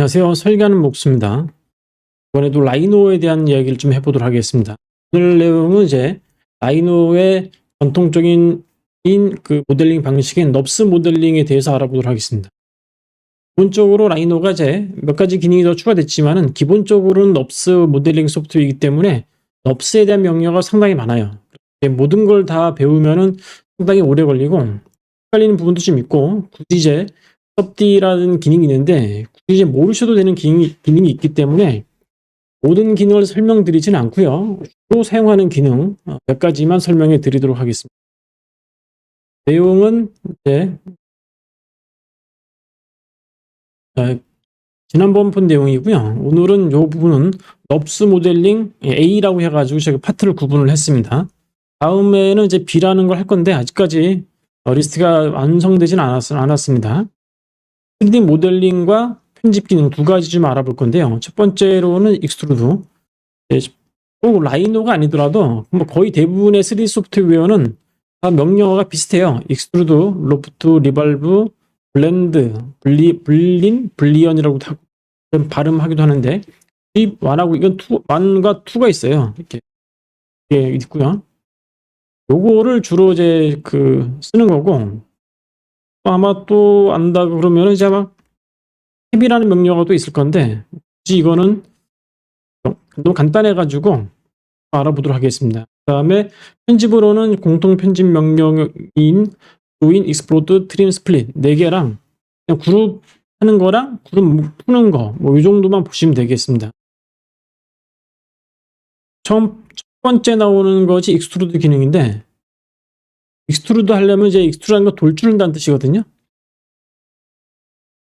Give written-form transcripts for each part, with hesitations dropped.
안녕하세요. 설계하는 목수입니다. 이번에도 라이노에 대한 이야기를 좀 해보도록 하겠습니다. 오늘 내용은 이제 라이노의 전통적인 그 모델링 방식인 넙스 모델링에 대해서 알아보도록 하겠습니다. 기본적으로 라이노가 이제 몇 가지 기능이 더 추가됐지만은 기본적으로는 넙스 모델링 소프트웨어이기 때문에 넙스에 대한 명령어가 상당히 많아요. 모든 걸 다 배우면은 상당히 오래 걸리고 헷갈리는 부분도 좀 있고, 굳이 이제 섭디라는 기능이 있는데 굳이 이제 모르셔도 되는 기능이 있기 때문에 모든 기능을 설명드리지는 않고요. 주로 사용하는 기능 몇 가지만 설명해 드리도록 하겠습니다. 내용은 이제 지난번 본 내용이고요. 오늘은 이 부분은 넙스 모델링 A라고 해가지고 제가 파트를 구분을 했습니다. 다음에는 이제 B라는 걸 할 건데 아직까지 리스트가 완성되진 않았습니다. 3D 모델링과 편집 기능 두 가지 좀 알아볼 건데요. 첫 번째로는 익스트루드. 꼭 라이노가 아니더라도 뭐 거의 대부분의 3D 소프트웨어는 다 명령어가 비슷해요. 익스트루드, 로프트, 리발브, 블렌드, 블리언이라고 발음하기도 하는데, 완하고 이건 완과 2가 있어요. 이렇게 있고요. 요거를 주로 이제 쓰는 거고, 아마 또 안다 그러면 이제 아마 탭이라는 명령어가 또 있을 건데, 굳이 이거는 너무 간단해가지고 알아보도록 하겠습니다. 그 다음에 편집으로는 공통 편집 명령인 조인, 익스플로드, 트림, 스플릿 4개랑 그냥 그룹 하는 거랑 그룹 푸는 거 뭐 이 정도만 보시면 되겠습니다. 첫 번째 나오는 것이 익스트루드 기능인데, 익스트루드 하려면 이제 익스트루드라는 거 돌 줄는다는 뜻이거든요.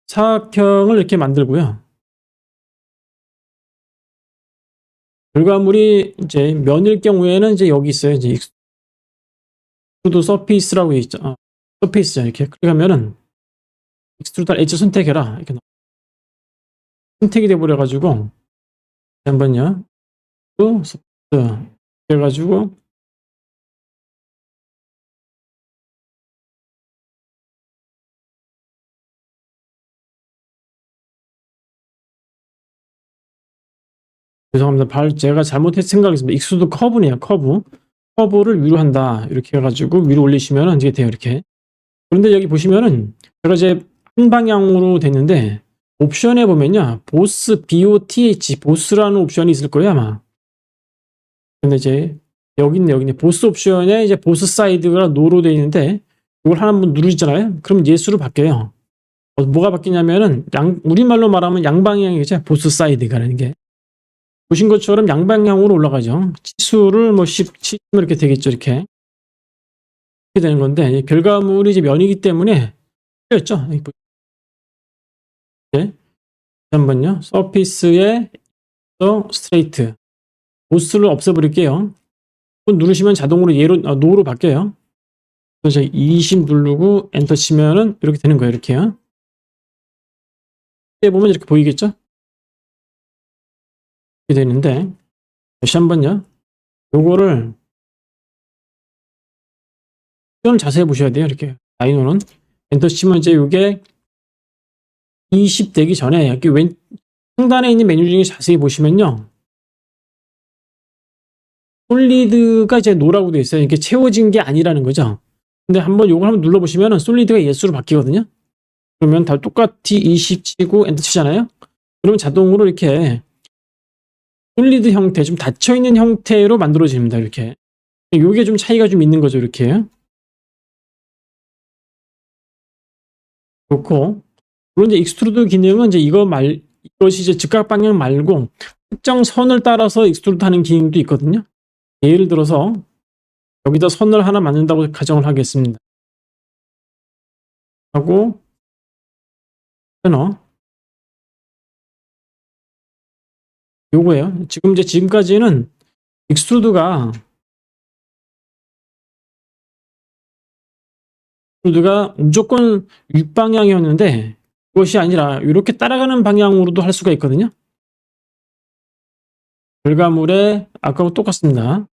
사각형을 이렇게 만들고요. 결과물이 이제 면일 경우에는 이제 여기 있어요. 이제 익스트루드 서피스라고 있죠. 서피스죠. 이렇게 클릭하면은 익스트루드 엣지 선택해라. 이렇게 선택이 돼 버려가지고 한번요. 또 서피스 해가지고 죄송합니다. 제가 잘못했 생각했습니다. 익스트루드 커브네요. 커브를 위로 한다. 이렇게 해가지고 위로 올리시면 이게 돼요. 이렇게. 그런데 여기 보시면은 제가 이제 한 방향으로 됐는데 옵션에 보면요. 보스 BOTH 보스라는 옵션이 있을 거예요, 아마. 근데 이제 여기 있네. 보스 옵션에 이제 보스 사이드가 노로 되어 있는데 이걸 한번 누르시잖아요. 그럼 예수로 바뀌어요. 뭐가 바뀌냐면은 우리말로 말하면 양방향이죠. 보스 사이드가라는 게. 보신 것처럼 양방향으로 올라가죠. 치수를 뭐 10 이렇게 되겠죠. 이렇게 되는 건데 결과물이 이제 면이기 때문에 틀렸죠. 네. 한번요. 서피스에 스트레이트 보스를 없애버릴게요. 누르시면 자동으로 노로 바뀌어요. 그래서 20 누르고 엔터 치면은 이렇게 되는 거예요. 이렇게요. 이때 보면 이렇게 보이겠죠? 이렇게 되는데 다시 한번요. 요거를 자세히 보셔야 돼요. 이렇게 라이노는 엔터 치면 이제 이게 20 되기 전에 여기 상단에 있는 메뉴 중에 자세히 보시면요. 솔리드가 이제 노라고 되어 있어요. 이게 채워진 게 아니라는 거죠. 근데 요걸 한번 눌러보시면은 솔리드가 예수로 바뀌거든요. 그러면 다 똑같이 20 치고 엔터 치잖아요. 그러면 자동으로 이렇게 솔리드 형태, 좀 닫혀있는 형태로 만들어집니다. 이렇게. 요게 좀 차이가 좀 있는 거죠. 이렇게. 그렇고. 물론 이제 익스트루드 기능은 이제 이것이 이제 즉각 방향 말고 특정 선을 따라서 익스트루드 하는 기능도 있거든요. 예를 들어서 여기다 선을 하나 만든다고 가정을 하겠습니다. 하고 요거예요. 지금까지는 익스트루드가 무조건 윗방향이었는데 그것이 아니라 이렇게 따라가는 방향으로도 할 수가 있거든요. 결과물에 아까하고 똑같습니다.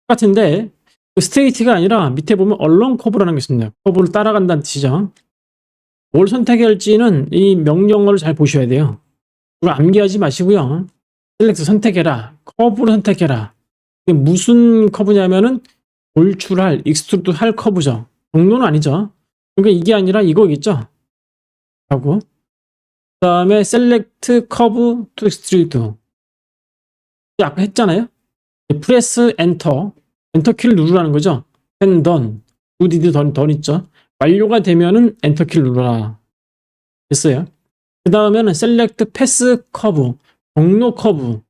똑같은데 스트레이트가 아니라 밑에 보면 얼렁 커브라는 게 있습니다. 커브를 따라간다는 뜻이죠. 뭘 선택해야 할지는 이 명령어를 잘 보셔야 돼요. 그걸 암기하지 마시고요. 셀렉트 선택해라. 커브를 선택해라. 이게 무슨 커브냐면은 돌출할, 익스트루드 할 커브죠. 경로는 아니죠. 그러니까 이게 아니라 이거겠죠. 하고 그다음에 셀렉트 커브 투 익스트루드. 아까 했잖아요. 프레스 엔터. 엔터 키를 누르라는 거죠. 펜 던. 우디드 던 있죠. 완료가 되면은 엔터 키를 눌러라. 됐어요. 그 다음에는 셀렉트 패스 커브. 경로 커브.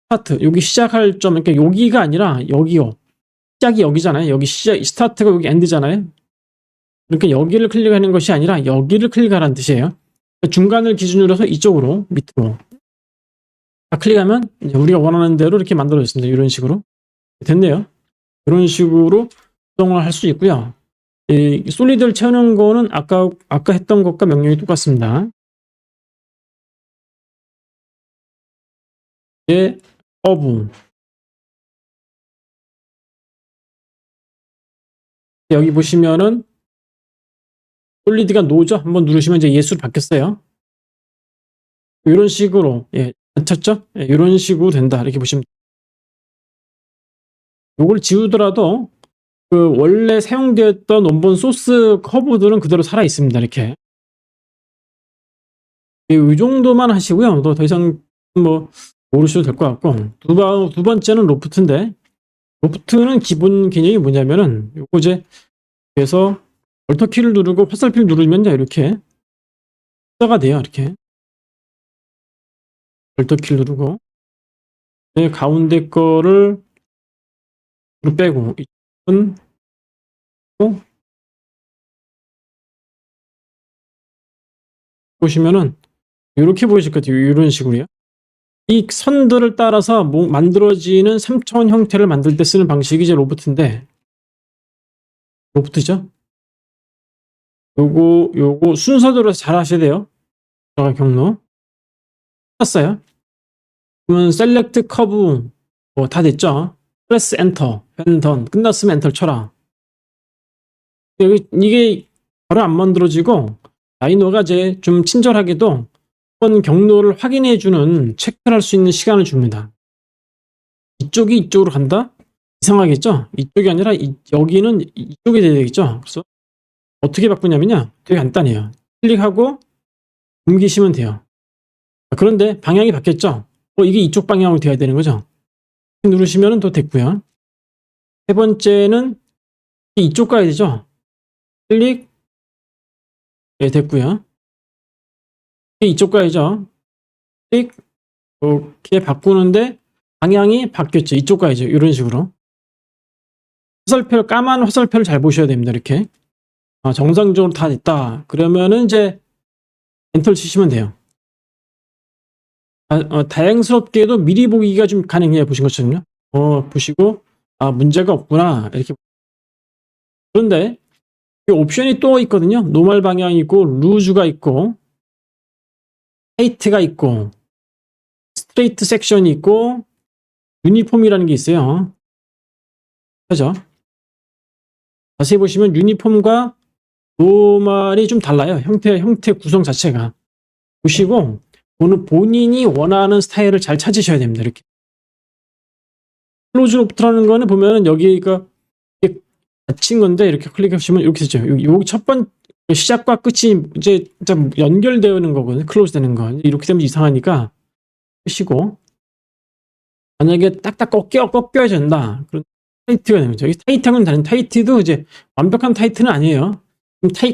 스타트. 여기 시작할 점. 그러니까 여기가 아니라 여기요. 시작이 여기잖아요. 여기 시작, 스타트가 여기 엔드잖아요. 그러니까 여기를 클릭하는 것이 아니라 여기를 클릭하라는 뜻이에요. 중간을 기준으로 해서 이쪽으로 밑으로 클릭하면 우리가 원하는 대로 이렇게 만들어졌습니다. 이런 식으로 됐네요. 이런 식으로 구성을 할 수 있고요. 이 솔리드를 채우는 거는 아까 했던 것과 명령이 똑같습니다. 예, 커브. 여기 보시면은 솔리드가 노죠. 한번 누르시면 이제 예수로 바뀌었어요. 이런 식으로 쳤죠? 이런 식으로 된다. 이렇게 보시면 이걸 지우더라도 그 원래 사용되었던 원본 소스 커브들은 그대로 살아 있습니다. 이렇게 이 정도만 하시고요. 더 이상 뭐 모르셔도 될 것 같고 두 번째는 로프트인데 로프트는 기본 개념이 뭐냐면은 요거 이제 그래서 얼터 키를 누르고 화살표를 누르면 이렇게 숫자가 돼요. 이렇게 얼터 키를 누르고 가운데 거를 빼고 이쪽은 보시면은 이렇게 보이실 것 같아요. 이런 식으로요. 이 선들을 따라서 만들어지는 3차원 형태를 만들 때 쓰는 방식이 이제 로프트인데 로프트죠. 요거 순서대로 잘 하셔야 돼요. 경로 떴어요. 그러면 셀렉트 커브 다 됐죠. 프레스 엔터 펜던 끝났으면 엔터를 쳐라. 이게 바로 안 만들어지고 라이노가 이제 좀 친절하게도 한번 경로를 확인해주는 체크를 할 수 있는 시간을 줍니다. 이쪽이 이쪽으로 간다? 이상하겠죠? 이쪽이 아니라 여기는 이쪽이 돼야 되겠죠? 그래서 어떻게 바꾸냐면요. 되게 간단해요. 클릭하고 옮기시면 돼요. 그런데 방향이 바뀌었죠? 이게 이쪽 방향으로 돼야 되는 거죠? 누르시면 또 됐고요. 세 번째는 이쪽 가야 되죠? 클릭. 됐고요. 이쪽 가야죠. 클릭. 이렇게 바꾸는데 방향이 바뀌었죠. 이쪽 가야죠. 이런 식으로. 까만 화살표를 잘 보셔야 됩니다. 이렇게. 정상적으로 다 됐다. 그러면은 이제 엔터를 치시면 돼요. 다행스럽게도 미리 보기가 좀 가능해요. 보신 것처럼요. 보시고 문제가 없구나. 이렇게. 그런데 이 옵션이 또 있거든요. 노멀 방향이 있고 루즈가 있고 타이트가 있고 스트레이트 섹션이 있고 유니폼이라는 게 있어요. 그죠? 자세히 보시면 유니폼과 노멀이 좀 달라요. 형태 구성 자체가. 보시고 본인이 원하는 스타일을 잘 찾으셔야 됩니다. 이렇게. 클로즈 로프트라는 거는 보면은 여기가 닫힌 건데 이렇게 클릭하시면 이렇게 되죠. 여기 첫 번째 시작과 끝이 이제 연결되는 거거든요. 클로즈 되는 거. 이렇게 되면 이상하니까 끄시고 만약에 딱딱 꺾여야 된다. 그런 타이트가 되는 거죠. 타이트하고는 다른 타이트도 이제 완벽한 타이트는 아니에요.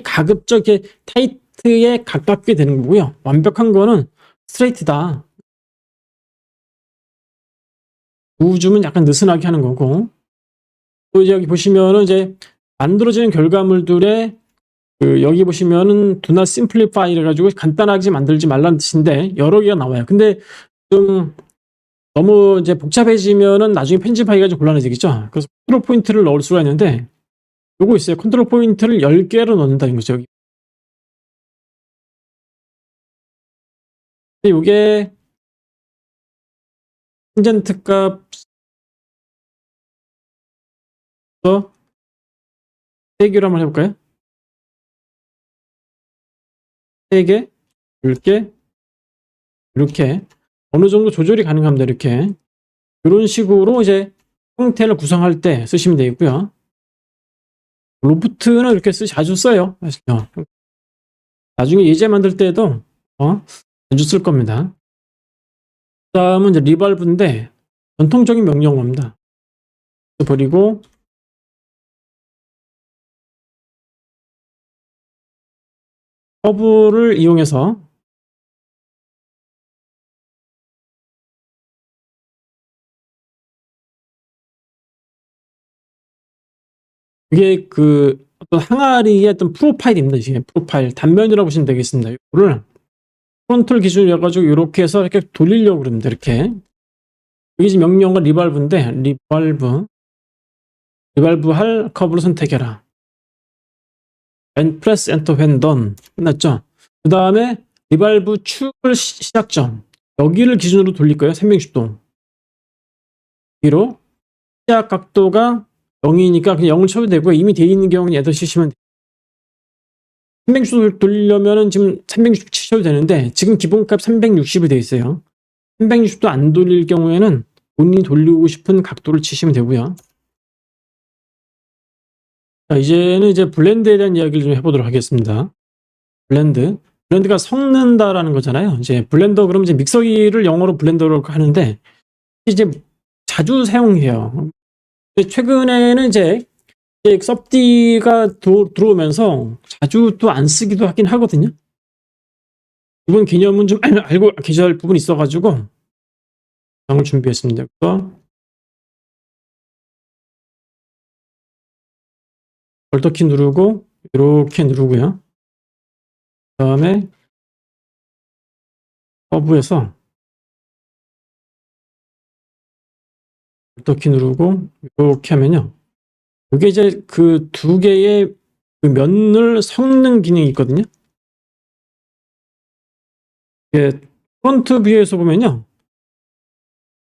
가급적 타이트에 가깝게 되는 거고요. 완벽한 거는 스트레이트다. 우줌은 약간 느슨하게 하는 거고. 또 이제 여기 보시면은 이제 만들어지는 결과물들의 여기 보시면은 do not simplify 이래가지고 간단하게 만들지 말라는 뜻인데 여러 개가 나와요. 근데 좀 너무 이제 복잡해지면은 나중에 편집하기가 좀 곤란해지겠죠. 그래서 컨트롤 포인트를 넣을 수가 있는데 요거 있어요. 컨트롤 포인트를 10개로 넣는다는 거죠. 여기. 근데 요게 탄젠트 값 3개로 한번 해볼까요? 3개, 10개, 이렇게 어느 정도 조절이 가능합니다. 이렇게 이런 식으로 이제 형태를 구성할 때 쓰시면 되겠고요. 로프트는 이렇게 자주 써요. 사실요. 나중에 예제 만들 때도 자주 쓸 겁니다. 다음은 이제 리발브인데 전통적인 명령어입니다. 버리고 커브를 이용해서 이게 그 어떤 항아리의 어떤 프로파일입니다. 이게 프로파일 단면이라고 보시면 되겠습니다. 이거를 프론트를 기준으로 해가지고 이렇게 해서 이렇게 돌리려고 그럽니다. 이렇게 이게 지금 명령어가 리발브인데 리발브 할 커브를 선택해라. and press enter when done 끝났죠. 그 다음에 리발브 축을 시작점 여기를 기준으로 돌릴 거예요. 360도 여기로 시작 각도가 0이니까 그냥 0을 쳐도 되고 이미 되어 있는 경우는 얘도 치시면 돼요. 360도 돌리려면은 지금 360 치셔도 되는데 지금 기본값 360이 되어 있어요. 360도 안 돌릴 경우에는 본인이 돌리고 싶은 각도를 치시면 되고요. 자, 이제는 이제 블렌드에 대한 이야기를 좀 해보도록 하겠습니다. 블렌드가 섞는다라는 거잖아요. 이제 블렌더 그러면 이제 믹서기를 영어로 블렌더로 하는데 이제 자주 사용해요. 최근에는 이제 섭디가 들어오면서 자주 또 안 쓰기도 하긴 하거든요. 이번 개념은 좀 알고 계셔야 할 부분이 있어가지고 영상을 준비했습니다. 그래서 얼터키 누르고 이렇게 누르고요. 그 다음에 커브에서 얼터키 누르고 이렇게 하면요. 이게 이제 그 두 개의 그 면을 섞는 기능이 있거든요. 이게 프론트 뷰에서 보면요.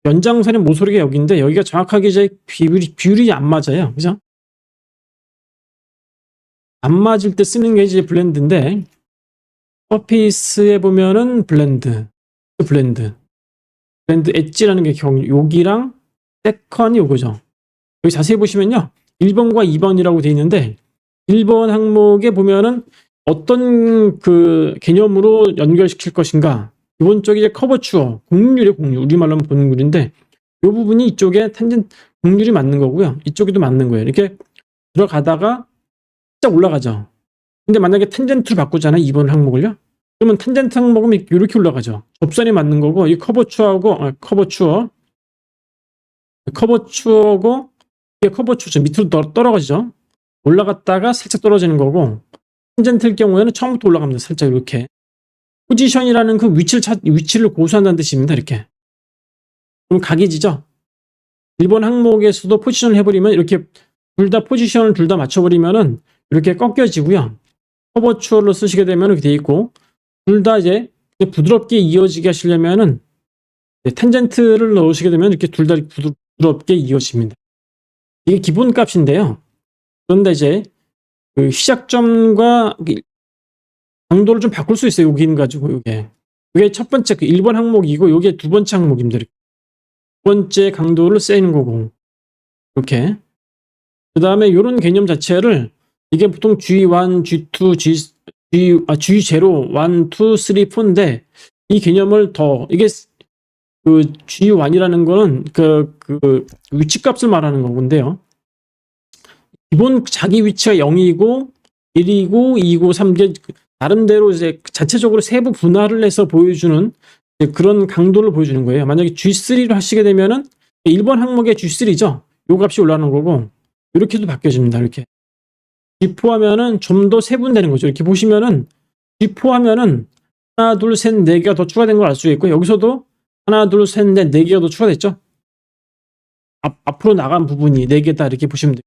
연장선의 모서리가 여기인데 여기가 정확하게 이제 비율이 안 맞아요. 그죠? 안 맞을 때 쓰는 게 이제 블렌드인데 서피스에 보면은 블렌드 엣지라는 게 여기랑 세컨이 요거죠. 여기 자세히 보시면요. 1번과 2번이라고 되어 있는데 1번 항목에 보면은 어떤 그 개념으로 연결시킬 것인가. 기본적인 이제 커버추어, 곡률이에요, 곡률. 우리말로 하면 곡률인데 이 부분이 이쪽에 곡률이 맞는 거고요. 이쪽에도 맞는 거예요. 이렇게 들어가다가 살짝 올라가죠. 근데 만약에 탄젠트로 바꾸잖아요. 2번 항목을요. 그러면 탄젠트 항목은 이렇게 올라가죠. 접선이 맞는 거고 이 커버추어고 이게 커버추어죠. 밑으로 떨어지죠. 올라갔다가 살짝 떨어지는 거고 탄젠트일 경우에는 처음부터 올라갑니다. 살짝 이렇게. 포지션이라는 그 위치를 고수한다는 뜻입니다. 이렇게. 그럼 각이지죠. 1번 항목에서도 포지션을 해버리면 이렇게 포지션을 둘 다 맞춰버리면은 이렇게 꺾여지고요. 커버추어로 쓰시게 되면 이렇게 돼 있고 둘 다 이제 부드럽게 이어지게 하시려면은 탄젠트를 넣으시게 되면 이렇게 둘 다 부드럽게 이어집니다. 이게 기본 값인데요. 그런데 이제 그 시작점과 강도를 좀 바꿀 수 있어요. 여기는 가지고 이게 첫 번째 그 1번 항목이고 이게 두 번째 항목입니다. 두 번째 강도를 세는 거고 이렇게. 그 다음에 이런 개념 자체를 이게 보통 G1, G2, G0, 1, 2, 3, 4인데 이 개념을 더 이게 그 G1이라는 거는 그 위치값을 말하는 건데요. 기본 자기 위치가 0이고 1이고 2이고 3개 나름대로 이제 자체적으로 세부 분할을 해서 보여주는 그런 강도를 보여주는 거예요. 만약에 G3를 하시게 되면은 1번 항목의 G3죠. 요 값이 올라가는 거고 이렇게도 바뀌어집니다. 이렇게 G4 하면은 좀 더 세분되는 거죠. 이렇게 보시면은 G4 하면은 하나, 둘, 셋, 네 개가 더 추가된 걸 알 수 있고 여기서도 하나, 둘, 셋, 넷, 네 개가 더 추가됐죠. 앞으로 나간 부분이 네 개다 이렇게 보시면 돼요.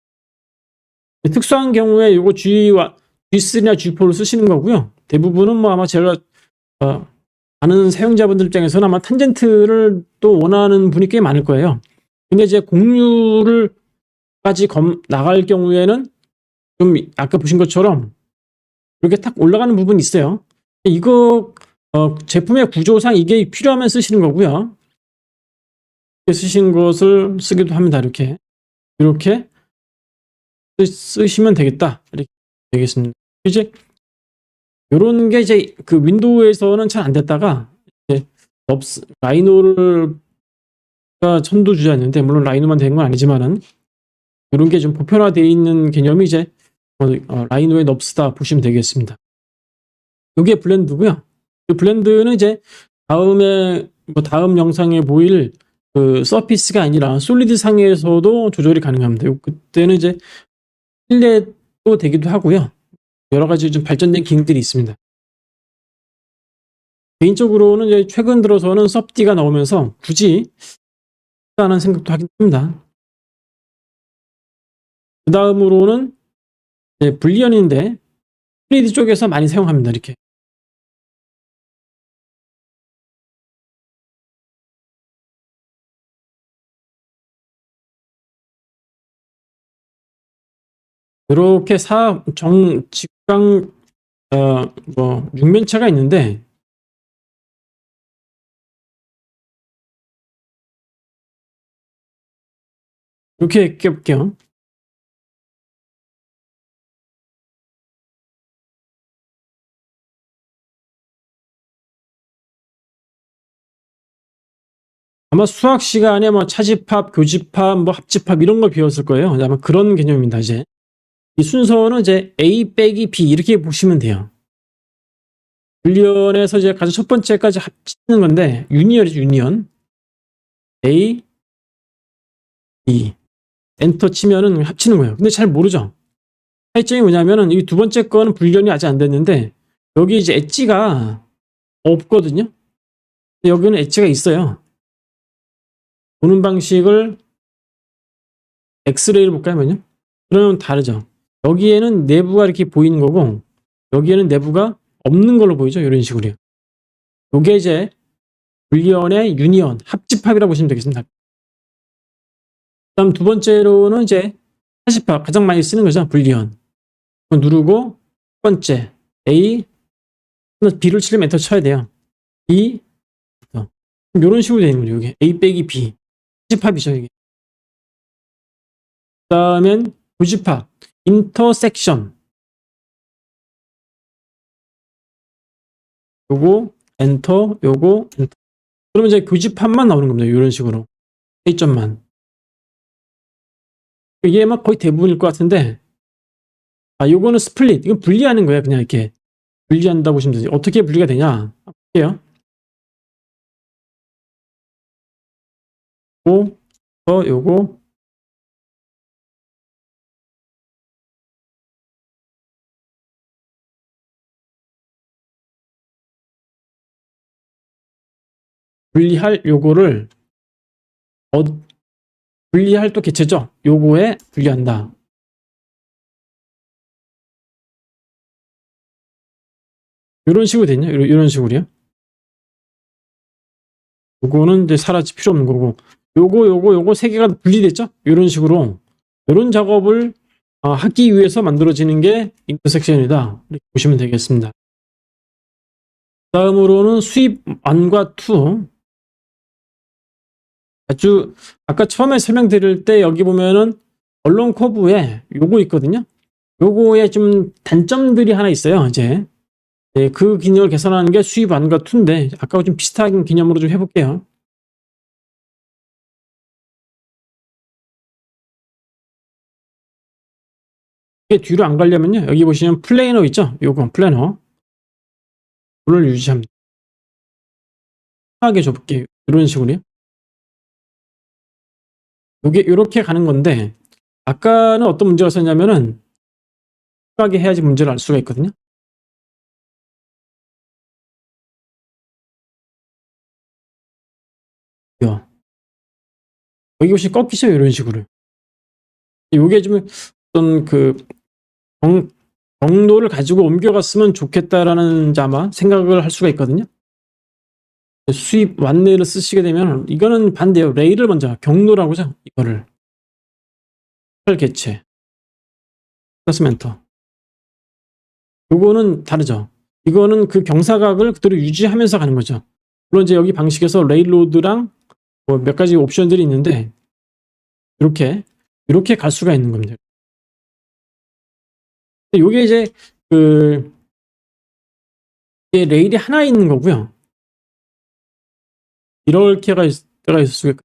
특수한 경우에 이거 G3나 G4를 쓰시는 거고요. 대부분은 뭐 아마 제가 아는 사용자분들 입장에서는 아마 탄젠트를 또 원하는 분이 꽤 많을 거예요. 근데 이제 곡률을까지 나갈 경우에는 좀 아까 보신 것처럼 이렇게 탁 올라가는 부분이 있어요. 이거 제품의 구조상 이게 필요하면 쓰시는 거고요. 이렇게 쓰신 것을 쓰기도 합니다. 이렇게 쓰시면 되겠다. 이렇게 되겠습니다. 이제 요런 게 이제 그 윈도우에서는 잘 안 됐다가 이제 라이노가 선두주자였는데, 물론 라이노만 된 건 아니지만은 요런 게 좀 보편화되어 있는 개념이 이제 라이노의 넙스다 보시면 되겠습니다. 요게 블렌드고요. 이 블렌드는 이제 다음 영상에 보일 그 서피스가 아니라 솔리드 상에서도 조절이 가능합니다. 그때는 이제 실내도 되기도 하고요. 여러 가지 좀 발전된 기능들이 있습니다. 개인적으로는 이제 최근 들어서는 섭디가 나오면서 굳이 하는 생각도 하긴 합니다. 그 다음으로는 불리언인데 3D 쪽에서 많이 사용합니다. 이렇게 이렇게 직강 육면체가 있는데, 이렇게 껴볼게요. 아마 수학 시간에 뭐 차집합, 교집합, 뭐 합집합 이런 걸 배웠을 거예요. 아마 그런 개념입니다. 이제 이 순서는 이제 A 빼기 B 이렇게 보시면 돼요. 불리언에서 이제 가장 첫 번째까지 합치는 건데, 유니언이죠. 유니언. A, B. 엔터 치면은 합치는 거예요. 근데 잘 모르죠. 차이점이 뭐냐면은 이 두 번째 거는 불리언이 아직 안 됐는데, 여기 이제 엣지가 없거든요. 근데 여기는 엣지가 있어요. 보는 방식을 엑스레이를 볼까요? 그러면? 그러면 다르죠. 여기에는 내부가 이렇게 보이는 거고, 여기에는 내부가 없는 걸로 보이죠. 이런 식으로요. 요게 이제 불리언의 유니언, 합집합이라고 보시면 되겠습니다. 다음 두 번째로는 이제 차집합, 가장 많이 쓰는 거죠. 불리언. 누르고 첫 번째 A, B를 치려면 엔터 쳐야 돼요. B, 이런 식으로 되는 거죠. 이게 A 빼기 B, 차집합이죠. 이게. 그 다음엔 교집합, 인터섹션. 요거 엔터, 요거 엔터. 그러면 이제 교집합만 나오는 겁니다. 이런 식으로 A점만. 이게 막 거의 대부분일 것 같은데, 요거는 스플릿. 이건 분리하는 거예요. 그냥 이렇게 분리한다고 보시면 되죠. 어떻게 분리가 되냐? 볼게요. 요거 분리할 요거를 분리할 또 개체죠. 요거에 분리한다. 이런 식으로 되냐? 이런 식으로요. 요거는 이제 사라질 필요 없는 거고, 요거 세 개가 분리됐죠? 이런 식으로 이런 작업을 하기 위해서 만들어지는 게 인터섹션이다. 이렇게 보시면 되겠습니다. 다음으로는 수입 1과 2. 아까 처음에 설명드릴 때 여기 보면은 언론 커브에 요거 있거든요. 요거에 좀 단점들이 하나 있어요. 이제 그 기능을 개선하는 게 수입 1과 2인데, 아까 좀 비슷한 개념으로 좀 해볼게요. 이게 뒤로 안 가려면요, 여기 보시면 플래너 있죠? 요거 플래너 를 유지합니다. 편하게 줘볼게요. 이런 식으로요. 요게 이렇게 가는 건데, 아까는 어떤 문제가 있었냐면은 편하게 해야지 문제를 알 수가 있거든요. 여기 보시면 꺾이죠. 이런 식으로. 요게 좀 어떤 그 경로를 가지고 옮겨갔으면 좋겠다라는 아마 생각을 할 수가 있거든요. 수입 완내를 쓰시게 되면 이거는 반대예요. 레일을 먼저 경로라고 하죠. 이거를 개체 플러스 엔터. 요거는 다르죠. 이거는 그 경사각을 그대로 유지하면서 가는 거죠. 물론 이제 여기 방식에서 레일로드랑 뭐 몇 가지 옵션들이 있는데 이렇게 갈 수가 있는 겁니다. 요게 이제 그 이게 레일이 하나 있는 거고요. 이렇게가 때가 있을 수가 있고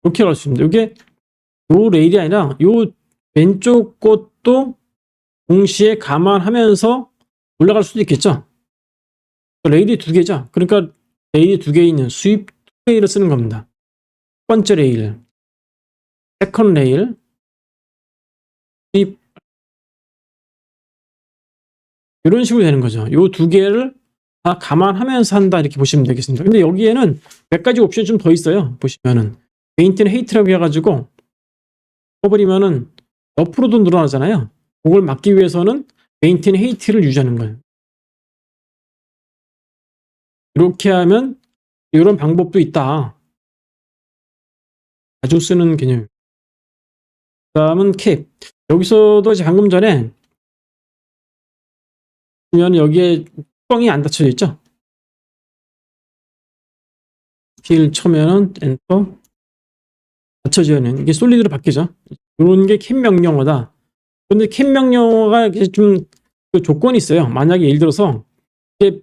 이렇게 갈 수 있습니다. 이게 요 레일이 아니라 요 왼쪽 것도 동시에 감안하면서 올라갈 수도 있겠죠. 레일이 두 개죠. 그러니까 레일이 두 개 있는 스윕 레일을 쓰는 겁니다. 첫 번째 레일, 세컨 레일, 스윕 이런 식으로 되는 거죠. 요 두 개를 다 감안하면서 한다 이렇게 보시면 되겠습니다. 근데 여기에는 몇 가지 옵션이 좀 더 있어요. 보시면은 메인테인 헤이트라고 해가지고 써버리면은 옆으로도 늘어나잖아요. 그걸 막기 위해서는 메인테인 헤이트를 유지하는 거예요. 이렇게 하면 이런 방법도 있다. 자주 쓰는 개념. 다음은 캡. 여기서도 이제 방금 전에 보면 여기에 뚜껑이 안 닫혀져 있죠. 킬 쳐면은 엔터 닫혀져 있는 이게 솔리드로 바뀌죠. 이런 게 캡 명령어다. 근데 캡 명령어가 좀 그 조건이 있어요. 만약에 예를 들어서 이게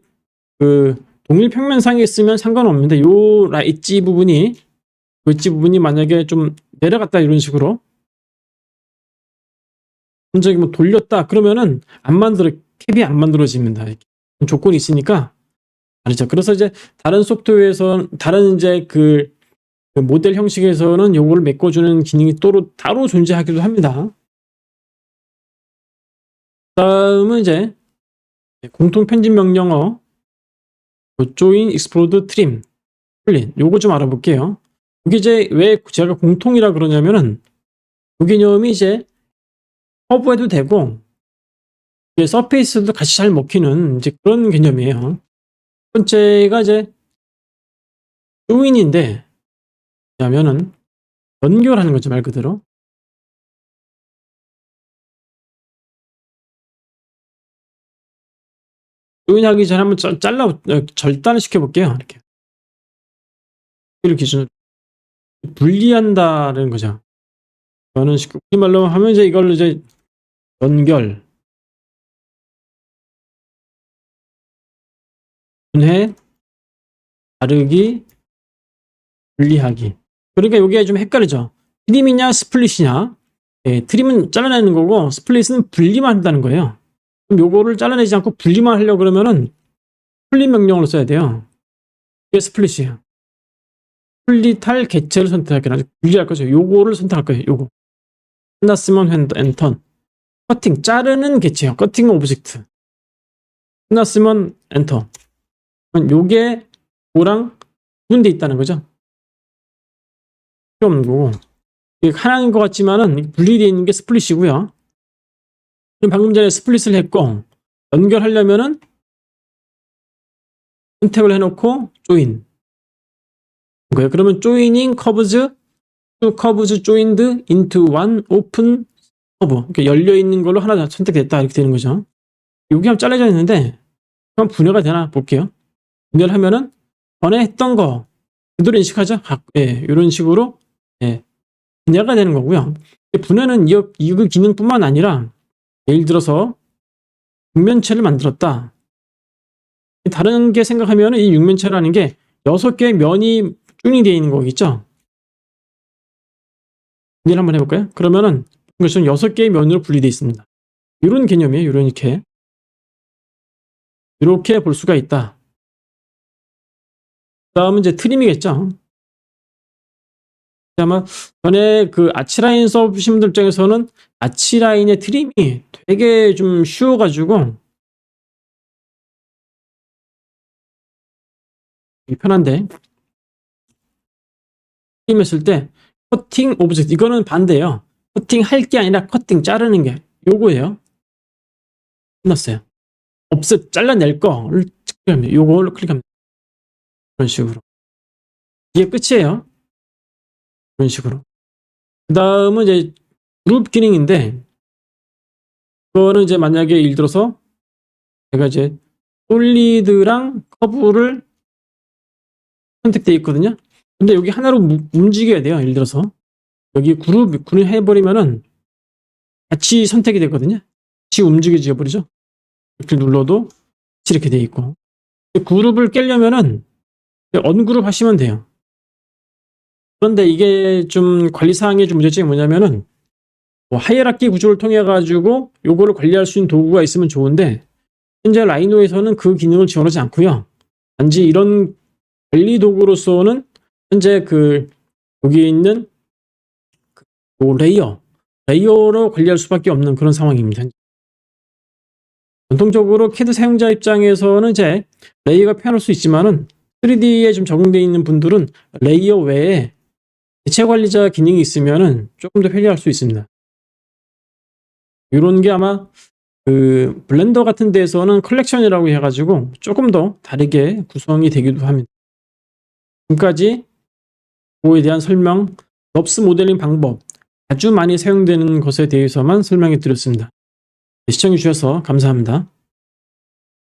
그 동일 평면상에 있으면 상관없는데 요 엣지 부분이 만약에 좀 내려갔다 이런 식으로 갑자기 뭐 돌렸다 그러면은 캡이 안 만들어집니다. 조건이 있으니까 아니죠. 그래서 이제 다른 소프트웨어에서 다른 이제 그 모델 형식에서는 요거를 메꿔주는 기능이 따로 존재하기도 합니다. 다음은 이제 공통 편집 명령어 join, explode, trim, split 요거 좀 알아볼게요. 이게 이제 왜 제가 공통이라 그러냐면은 그 개념이 이제 커브해도 되고 서페이스도 같이 잘 먹히는 이제 그런 개념이에요. 첫 번째가 이제 join인데 뭐냐면은 연결하는 거죠, 말 그대로. join하기 전에 한번 절단을 시켜볼게요. 이렇게 이를 기준으로 분리한다는 거죠. 저는 우리 말로 하면 이제 이걸 이제 연결, 분해, 자르기, 분리하기. 그러니까 이게 좀 헷갈리죠. 트림이냐 스플릿이냐. 트림은 잘라내는 거고 스플릿은 분리만 한다는 거예요. 그럼 요거를 잘라내지 않고 분리만 하려고 그러면은 스플릿 명령어를 써야 돼요. 이게 스플릿이에요. 스플릿할 개체를 선택할 거예요. 분리할 거죠. 요거를 선택할 거예요. 요거. 끝났으면 엔터. 커팅, 자르는 개체요. 커팅 오브젝트. 끝났으면 엔터. 요게 뭐랑 구분돼 있다는 거죠. 필요 없는 거고. 이게 하나인 것 같지만은 분리되어 있는 게 스플릿이고요. 그럼 방금 전에 스플릿을 했고 연결하려면은 선택을 해놓고 join 거예요. 그러면 joining curves, two curves joined into one open curve. 이렇게 열려 있는 걸로 하나 선택됐다 이렇게 되는 거죠. 여기 한번 잘라져 있는데 그럼 분해가 되나 볼게요. 분해를 하면은 전에 했던 거 그대로 인식하죠. 이런 식으로 분해가 되는 거고요. 분해는 이 기능뿐만 아니라 예를 들어서 육면체를 만들었다. 다른 게 생각하면 이 육면체라는 게 6개의 면이 쭈니 되어 있는 거겠죠. 분해를 한번 해볼까요? 그러면은 이것은 6개의 면으로 분리되어 있습니다. 이런 개념이에요. 이렇게 볼 수가 있다. 다음은 이제 트림이겠죠. 아마 전에 그 아치라인 써보신 분들 입장에서는 아치라인의 트림이 되게 좀 쉬워가지고 편한데 트림 했을 때 커팅 오브젝트 이거는 반대예요. 커팅 할 게 아니라 커팅 자르는 게 요거예요. 끝났어요. 잘라낼 거를 클릭합니다. 요걸 클릭합니다. 이런 식으로 이게 끝이에요. 이런 식으로 그 다음은 이제 그룹 기능인데, 그거는 이제 만약에 예를 들어서 제가 이제 솔리드랑 커브를 선택되어 있거든요. 근데 여기 하나로 움직여야 돼요. 예를 들어서 여기 그룹 해버리면은 같이 선택이 되거든요. 같이 움직여져 버리죠. 이렇게 눌러도 같이 이렇게 돼 있고. 그룹을 깨려면은 언그룹 하시면 돼요. 그런데 이게 좀 관리사항의 좀 문제점이 뭐냐면은, 뭐 하이라키 구조를 통해 가지고 요거를 관리할 수 있는 도구가 있으면 좋은데, 현재 라이노에서는 그 기능을 지원하지 않고요. 단지 이런 관리 도구로서는 현재 여기에 있는 레이어로 관리할 수밖에 없는 그런 상황입니다. 전통적으로 CAD 사용자 입장에서는 이제 레이어가 편할 수 있지만은 3D에 좀 적용되어 있는 분들은 레이어 외에 대체 관리자 기능이 있으면은 조금 더 편리할 수 있습니다. 이런 게 아마 블렌더 같은 데에서는 컬렉션이라고 해가지고 조금 더 다르게 구성이 되기도 합니다. 지금까지 그거에 대한 설명, 넙스 모델링 방법, 아주 많이 사용되는 것에 대해서만 설명해 드렸습니다. 시청해 주셔서 감사합니다.